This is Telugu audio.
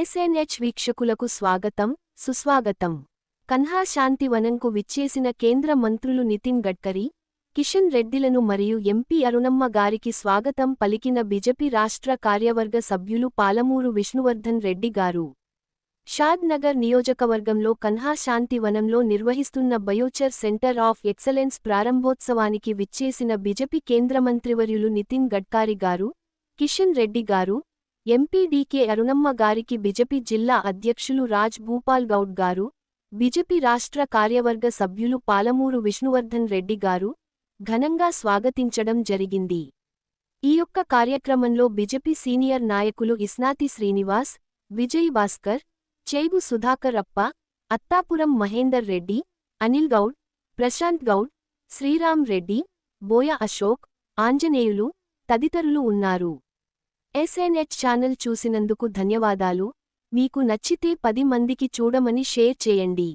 ఎస్ఎన్హెచ్ వీక్షకులకు స్వాగతం, సుస్వాగతం. కన్హా శాంతివనంకు విచ్చేసిన కేంద్ర మంత్రులు నితిన్ గడ్కరీ, కిషన్ రెడ్డిలను మరియు ఎంపీ అరుణమ్మ గారికి స్వాగతం పలికిన బీజేపీ రాష్ట్ర కార్యవర్గ సభ్యులు పాలమూరు విష్ణువర్ధన్ రెడ్డి గారు. షాద్ నగర్ నియోజకవర్గంలో కన్హా శాంతివనంలో నిర్వహిస్తున్న బయోచర్ సెంటర్ ఆఫ్ ఎక్సలెన్స్ ప్రారంభోత్సవానికి విచ్చేసిన బీజేపీ కేంద్ర మంత్రివర్యులు నితిన్ గడ్కరీ గారు, కిషన్ రెడ్డి గారు, ఎంపీ డీకే అరుణమ్మ గారికి బీజేపీ జిల్లా అధ్యక్షులు రాజ్ భూపాల్ గౌడ్ గారు, బీజేపీ రాష్ట్ర కార్యవర్గ సభ్యులు పాలమూరు విష్ణువర్ధన్ రెడ్డి గారు ఘనంగా స్వాగతించడం జరిగింది. ఈ యొక్క కార్యక్రమంలో బీజేపీ సీనియర్ నాయకులు ఇస్నాతి శ్రీనివాస్, విజయ్ భాస్కర్, చేగు సుధాకర్ అప్ప, అత్తాపురం మహేందర్ రెడ్డి, అనిల్ గౌడ్, ప్రశాంత్ గౌడ్, శ్రీరామ్ రెడ్డి, బోయ అశోక్, ఆంజనేయులు తదితరులు ఉన్నారు. ఎస్ఎన్హెచ్ ఛానల్ చూసినందుకు ధన్యవాదాలు. మీకు నచ్చితే 10 మందికి చూడమని షేర్ చేయండి.